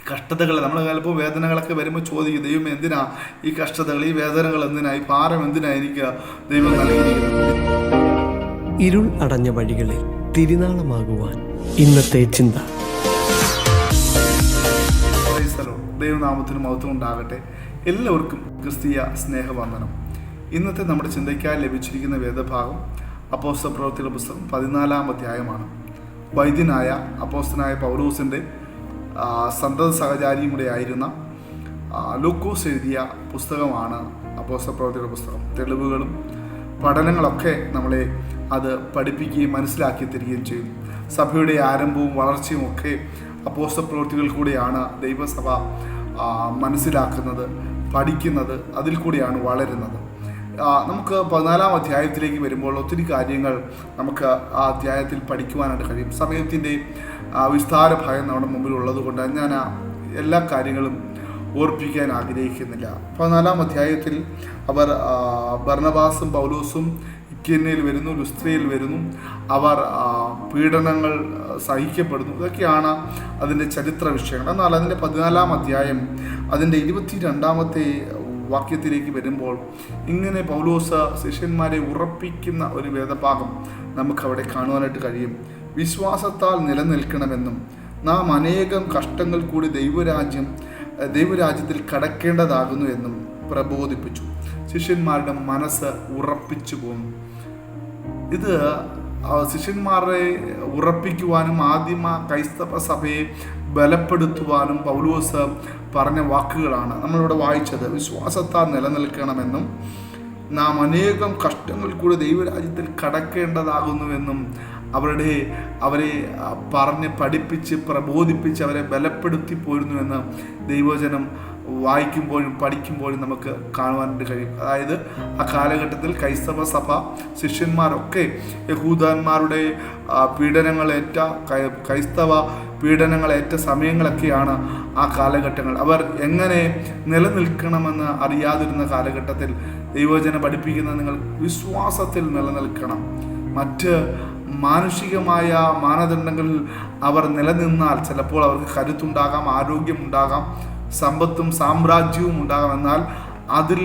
കഷ്ടതകൾ നമ്മൾ ചിലപ്പോൾ വേദനകളൊക്കെ വരുമ്പോൾ ചോദിക്കും, ദൈവം എന്തിനാ ഈ കഷ്ടതകൾ, ഈ വേദനകൾ എന്തിനാ, ഈ ഭാരം എന്തിനാ എനിക്ക് ദൈവം നൽകിയിരിക്കുന്നത്. ഇരുൾ അടഞ്ഞ വഴികളിൽ തിരുനാളമാകുവാൻ ഇന്നത്തെ ചിന്ത. ദൈവനാമത്തിന് മഹത്വം ഉണ്ടാകട്ടെ. എല്ലാവർക്കും ക്രിസ്തീയ സ്നേഹവന്ദനം. ഇന്നത്തെ നമ്മുടെ ചിന്തയ്ക്കായി ലഭിച്ചിരിക്കുന്ന വേദഭാഗം അപ്പോസ്തലപ്രവൃത്തികളുടെ പുസ്തകം 14-ാം അധ്യായമാണ്. വൈദ്യനായ അപ്പോസ്തലനായ പൗലോസിൻ്റെ സന്തത സഹചാരിയും കൂടെ ആയിരുന്ന ലൂക്കോസ് എഴുതിയ പുസ്തകമാണ് അപ്പോസ്തലപ്രവൃത്തികളുടെ പുസ്തകം. തെളിവുകളും പഠനങ്ങളൊക്കെ നമ്മളെ അത് പഠിപ്പിക്കുകയും മനസ്സിലാക്കി തരികയും ചെയ്യും. സഭയുടെ ആരംഭവും വളർച്ചയും ഒക്കെ അപ്പോസ്തലപ്രവൃത്തികളിൽ കൂടെയാണ് ദൈവസഭ മനസ്സിലാക്കുന്നത്, പഠിക്കുന്നത്, അതിൽ കൂടെയാണ് വളരുന്നത്. നമുക്ക് 14-ാം അധ്യായത്തിലേക്ക് വരുമ്പോൾ ഒത്തിരി കാര്യങ്ങൾ നമുക്ക് ആ അധ്യായത്തിൽ പഠിക്കുവാനായിട്ട് കഴിയും. സമയത്തിൻ്റെ വിസ്താര ഭയം നമ്മുടെ മുമ്പിലുള്ളത് കൊണ്ട് ഞാൻ എല്ലാ കാര്യങ്ങളും ഓർപ്പിക്കാൻ ആഗ്രഹിക്കുന്നില്ല. 14-ാം അധ്യായത്തിൽ അവർ ബർന്നബാസും പൗലോസും ഇക്യന്നയിൽ വരുന്നു, ലുസ്ത്രയിൽ വരുന്നു. അവർ പീഡനങ്ങൾ സഹിക്കപ്പെടുന്നു. ഇതൊക്കെയാണ് അതിൻ്റെ ചരിത്ര വിഷയങ്ങൾ. എന്നാൽ അതിൻ്റെ 14-ാം അധ്യായം അതിൻ്റെ 22-ാമത്തെ വാക്യത്തിലേക്ക് വരുമ്പോൾ ഇങ്ങനെ പൗലോസ് ശിഷ്യന്മാരെ ഉറപ്പിക്കുന്ന ഒരു വേദഭാഗം നമുക്കവിടെ കാണുവാനായിട്ട് കഴിയും. വിശ്വാസത്താൽ നിലനിൽക്കണമെന്നും നാം അനേകം കഷ്ടങ്ങൾ കൂടി ദൈവരാജ്യത്തിൽ കടക്കേണ്ടതാകുന്നു എന്നും പ്രബോധിപ്പിച്ചു. ശിഷ്യന്മാരുടെ മനസ്സ് ഉറപ്പിച്ചു പോന്നു. ഇത് ശിഷ്യന്മാരെ ഉറപ്പിക്കുവാനും ആദിമ ക്രൈസ്തവ സഭയെ ബലപ്പെടുത്തുവാനും പൗലോസ് പറഞ്ഞ വാക്കുകളാണ് നമ്മളിവിടെ വായിച്ചത്. വിശ്വാസത്താൽ നിലനിൽക്കണമെന്നും നാം അനേകം കഷ്ടങ്ങൾ കൂടി ദൈവരാജ്യത്തിൽ കടക്കേണ്ടതാകുന്നുവെന്നും അവരെ പറഞ്ഞ് പഠിപ്പിച്ച് പ്രബോധിപ്പിച്ച് അവരെ ബലപ്പെടുത്തി പോരുന്നുവെന്ന് ദൈവവചനം വായിക്കുമ്പോഴും പഠിക്കുമ്പോഴും നമുക്ക് കാണുവാനായിട്ട് കഴിയും. അതായത് ആ കാലഘട്ടത്തിൽ ക്രൈസ്തവ സഭ ശിഷ്യന്മാരൊക്കെ യഹൂദന്മാരുടെ ക്രൈസ്തവ പീഡനങ്ങളേറ്റ സമയങ്ങളൊക്കെയാണ് ആ കാലഘട്ടങ്ങൾ. അവർ എങ്ങനെ നിലനിൽക്കണമെന്ന് അറിയാതിരുന്ന കാലഘട്ടത്തിൽ ദൈവവചനം പഠിപ്പിക്കുന്ന നിങ്ങൾ വിശ്വാസത്തിൽ നിലനിൽക്കണം. മറ്റ് മാനുഷികമായ മാനദണ്ഡങ്ങളിൽ അവർ നിലനിന്നാൽ ചിലപ്പോൾ അവർക്ക് കരുത്തുണ്ടാകാം, ആരോഗ്യമുണ്ടാകാം, സമ്പത്തും സാമ്രാജ്യവും ഉണ്ടാകാം. എന്നാൽ അതിൽ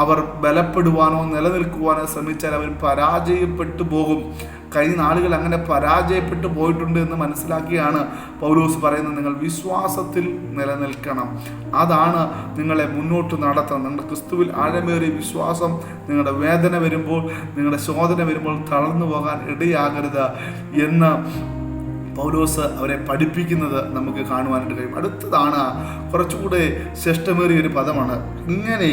അവർ ബലപ്പെടുവാനോ നിലനിൽക്കുവാനോ ശ്രമിച്ചാൽ അവർ പരാജയപ്പെട്ടു പോകും. കഴിഞ്ഞ നാളുകൾ അങ്ങനെ പരാജയപ്പെട്ടു പോയിട്ടുണ്ട് എന്ന് മനസ്സിലാക്കിയാണ് പൗലോസ് പറയുന്നത്. നിങ്ങൾ വിശ്വാസത്തിൽ നിലനിൽക്കണം. അതാണ് നിങ്ങളെ മുന്നോട്ട് നടത്തുന്നത്. നിങ്ങളുടെ ക്രിസ്തുവിൽ ആഴമേറിയ വിശ്വാസം നിങ്ങളുടെ വേദന വരുമ്പോൾ, നിങ്ങളുടെ ശോധന വരുമ്പോൾ തളർന്നു പോകാൻ ഇടയാകരുത് എന്ന് പൗലോസ് അവരെ പഠിപ്പിക്കുന്നത് നമുക്ക് കാണുവാനായിട്ട് കഴിയും. അടുത്തതാണ് കുറച്ചുകൂടെ ശ്രേഷ്ഠമേറിയ ഒരു പദമാണ്. ഇങ്ങനെ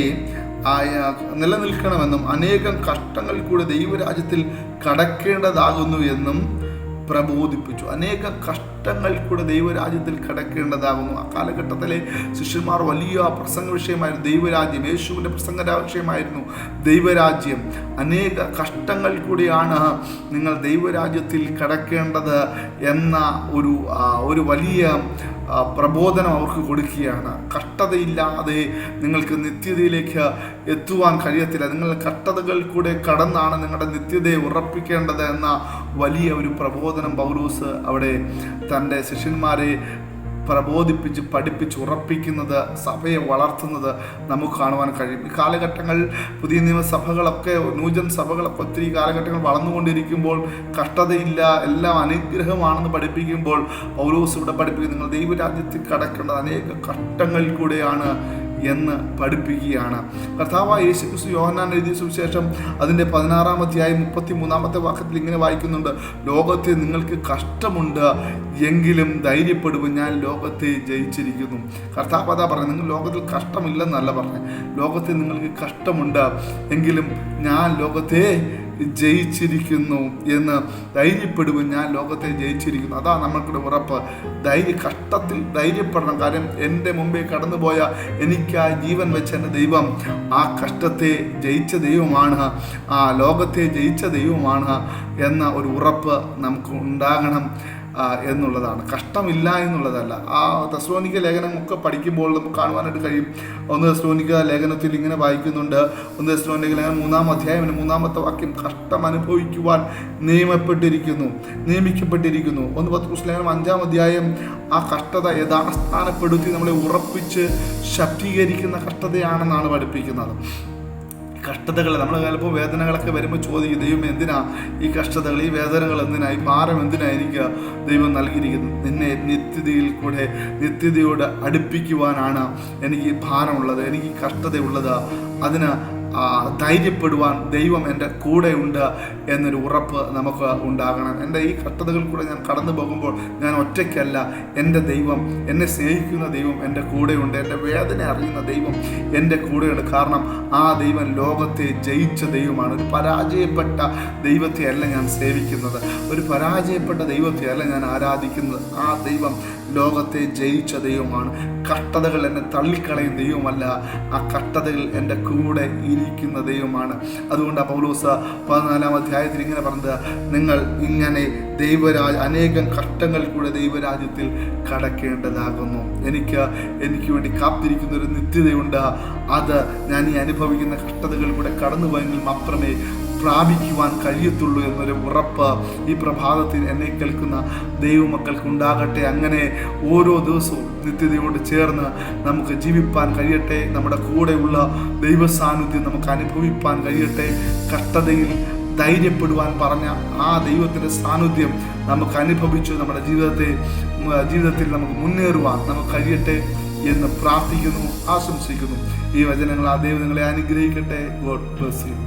നിലനിൽക്കണമെന്നും അനേകം കഷ്ടങ്ങൾ കൂടെ ദൈവരാജ്യത്തിൽ കടക്കേണ്ടതാകുന്നു എന്നും പ്രബോധിപ്പിച്ചു. അനേകം കഷ്ടങ്ങൾ കൂടെ ദൈവരാജ്യത്തിൽ കടക്കേണ്ടതാകുന്നു. ആ കാലഘട്ടത്തിലെ ശിഷ്യന്മാർ വലിയ പ്രസംഗ വിഷയമായിരുന്നു ദൈവരാജ്യം. യേശുവിൻ്റെ പ്രസംഗ വിഷയമായിരുന്നു ദൈവരാജ്യം. അനേക കഷ്ടങ്ങൾ കൂടിയാണ് നിങ്ങൾ ദൈവരാജ്യത്തിൽ കടക്കേണ്ടത് എന്ന ഒരു വലിയ പ്രബോധനം അവർക്ക് കൊടുക്കുകയാണ്. കഷ്ടതയില്ലാതെ നിങ്ങൾക്ക് നിത്യതയിലേക്ക് എത്തുവാൻ കഴിയത്തില്ല. നിങ്ങൾ കഷ്ടതകൾ കൂടെ കടന്നാണ് നിങ്ങളുടെ നിത്യതയെ ഉറപ്പിക്കേണ്ടത് എന്ന വലിയ ഒരു പ്രബോധനം പൗലോസ് അവിടെ തൻ്റെ ശിഷ്യന്മാരെ പ്രബോധിപ്പിച്ച് പഠിപ്പിച്ച് ഉറപ്പിക്കുന്നത്, സഭയെ വളർത്തുന്നത് നമുക്ക് കാണുവാൻ കഴിയും. ഈ കാലഘട്ടങ്ങൾ പുതിയ നിയമസഭകളൊക്കെ, നൂതന സഭകളൊക്കെ ഒത്തിരി കാലഘട്ടങ്ങൾ വളർന്നുകൊണ്ടിരിക്കുമ്പോൾ കഷ്ടതയില്ല, എല്ലാം അനുഗ്രഹമാണെന്ന് പഠിപ്പിക്കുമ്പോൾ പൗലോസ് ഇവിടെ പഠിപ്പിക്കുന്നത് നിങ്ങൾ ദൈവരാജ്യത്തിൽ കടക്കേണ്ടത് അനേക കഷ്ടങ്ങൾ കൂടെയാണ് എന്ന് പഠിപ്പിക്കുകയാണ്. കർത്താവായ യേശുക്രിസ്തു യോഹന്നാൻ എഴുതിയ സുവിശേഷം അതിൻ്റെ 16-ാം അധ്യായം 33-ാമത്തെ വാക്യത്തിൽ ഇങ്ങനെ വായിക്കുന്നുണ്ട്. ലോകത്തിൽ നിങ്ങൾക്ക് കഷ്ടമുണ്ട്, എങ്കിലും ധൈര്യപ്പെടുവും, ഞാൻ ലോകത്തെ ജയിച്ചിരിക്കുന്നു. കർത്താവ് അതാ പറഞ്ഞു. നിങ്ങൾ ലോകത്തിൽ കഷ്ടമില്ലെന്നല്ല പറഞ്ഞു, ലോകത്തിൽ നിങ്ങൾക്ക് കഷ്ടമുണ്ട്, എങ്കിലും ഞാൻ ലോകത്തെ ജയിച്ചിരിക്കുന്നു എന്ന് ധൈര്യപ്പെടുവും, ഞാൻ ലോകത്തെ ജയിച്ചിരിക്കുന്നു. അതാ നമ്മൾക്കുടെ ഉറപ്പ്. കഷ്ടത്തിൽ ധൈര്യപ്പെടണം. കാര്യം എൻ്റെ മുമ്പേ കടന്നുപോയ എനിക്കായി ജീവൻ വെച്ച എൻ്റെ ദൈവം ആ കഷ്ടത്തെ ജയിച്ച ദൈവമാണ്, ആ ലോകത്തെ ജയിച്ച ദൈവമാണ് എന്ന ഒരു ഉറപ്പ് നമുക്ക് ഉണ്ടാകണം. എന്നുള്ളതാണ്. കഷ്ടമില്ല എന്നുള്ളതല്ല. ആ തെസ്സലോനിക്ക ലേഖനമൊക്കെ പഠിക്കുമ്പോൾ നമുക്ക് കാണുവാനായിട്ട് കഴിയും. 1 തെസ്സലോനിക്ക ലേഖനത്തിൽ ഇങ്ങനെ വായിക്കുന്നുണ്ട്. 1 തെസ്സലോനിക്ക ലേഖനം 3-ാം അധ്യായം 3-ാമത്തെ വാക്യം, കഷ്ടം അനുഭവിക്കുവാൻ നിയമിക്കപ്പെട്ടിരിക്കുന്നു. 1 പത്രോസ് ലേഖനം 5-ാം അധ്യായം ആ കഷ്ടത യഥാസ്ഥാനപ്പെടുത്തി നമ്മളെ ഉറപ്പിച്ച് ശക്തീകരിക്കുന്ന കഷ്ടതയാണെന്നാണ് പഠിപ്പിക്കുന്നത്. കഷ്ടതകൾ നമ്മൾ ചിലപ്പോൾ വേദനകളൊക്കെ വരുമ്പോൾ ചോദിക്കും, ദൈവം എന്തിനാ ഈ കഷ്ടതകൾ, ഈ വേദനകൾ എന്തിനാ, ഈ ഭാരം എന്തിനാ എനിക്ക് ദൈവം നൽകിയിരിക്കുന്നത്? നിന്നെ നിത്യതയോട് അടുപ്പിക്കുവാനാണ് എനിക്ക് ഈ ഭാരമുള്ളത്, എനിക്ക് ഈ കഷ്ടതയുള്ളത്. അതിന് ധൈര്യപ്പെടുവാൻ ദൈവം എൻ്റെ കൂടെയുണ്ട് എന്നൊരു ഉറപ്പ് നമുക്ക് ഉണ്ടാകണം. എൻ്റെ ഈ കഷ്ടതകൾ കൂടെ ഞാൻ കടന്നു പോകുമ്പോൾ ഞാൻ ഒറ്റയ്ക്കല്ല. എൻ്റെ ദൈവം, എന്നെ സ്നേഹിക്കുന്ന ദൈവം എൻ്റെ കൂടെയുണ്ട്. എൻ്റെ വേദന അറിയുന്ന ദൈവം എൻ്റെ കൂടെയുണ്ട്. കാരണം ആ ദൈവം ലോകത്തെ ജയിച്ച ദൈവമാണ്. ഒരു പരാജയപ്പെട്ട ദൈവത്തെയല്ല ഞാൻ സേവിക്കുന്നത്, ഒരു പരാജയപ്പെട്ട ദൈവത്തെയല്ല ഞാൻ ആരാധിക്കുന്നത്. ആ ദൈവം ലോകത്തെ ജയിച്ച ദൈവമാണ്. കഷ്ടതകൾ എന്നെ തള്ളിക്കളയും ദൈവമല്ല, ആ കഷ്ടതകൾ എൻ്റെ കൂടെ ഇരിക്കുന്ന ദൈവമാണ്. അതുകൊണ്ട് പൗലോസ് 14-ാം അധ്യായത്തിൽ ഇങ്ങനെ പറഞ്ഞത്, നിങ്ങൾ ഇങ്ങനെ അനേകം കഷ്ടങ്ങൾ കൂടെ ദൈവരാജ്യത്തിൽ കടക്കേണ്ടതാകുന്നു. എനിക്ക് വേണ്ടി കാത്തിരിക്കുന്ന ഒരു നിത്യതയുണ്ട്. അത് ഞാൻ ഈ അനുഭവിക്കുന്ന കഷ്ടതകൾ കൂടെ കടന്നു പോയെങ്കിൽ മാത്രമേ പ്രാപിക്കുവാൻ കഴിയത്തുള്ളൂ എന്നൊരു ഉറപ്പ് ഈ പ്രഭാതത്തിൽ എന്നെ കേൾക്കുന്ന ദൈവമക്കൾക്ക് ഉണ്ടാകട്ടെ. അങ്ങനെ ഓരോ ദിവസവും നിത്യതയോട് ചേർന്ന് നമുക്ക് ജീവിപ്പാൻ കഴിയട്ടെ. നമ്മുടെ കൂടെയുള്ള ദൈവ സാന്നിധ്യം നമുക്ക് അനുഭവിപ്പാൻ കഴിയട്ടെ. കഷ്ടതയിൽ ധൈര്യപ്പെടുവാൻ പറഞ്ഞ ആ ദൈവത്തിൻ്റെ സാന്നിധ്യം നമുക്ക് അനുഭവിച്ച് നമ്മുടെ ജീവിതത്തിൽ നമുക്ക് മുന്നേറുവാൻ നമുക്ക് കഴിയട്ടെ എന്ന് പ്രാർത്ഥിക്കുന്നു, ആശംസിക്കുന്നു. ഈ വചനങ്ങൾ ആ ദൈവം നിങ്ങളെ അനുഗ്രഹിക്കട്ടെ. God bless you.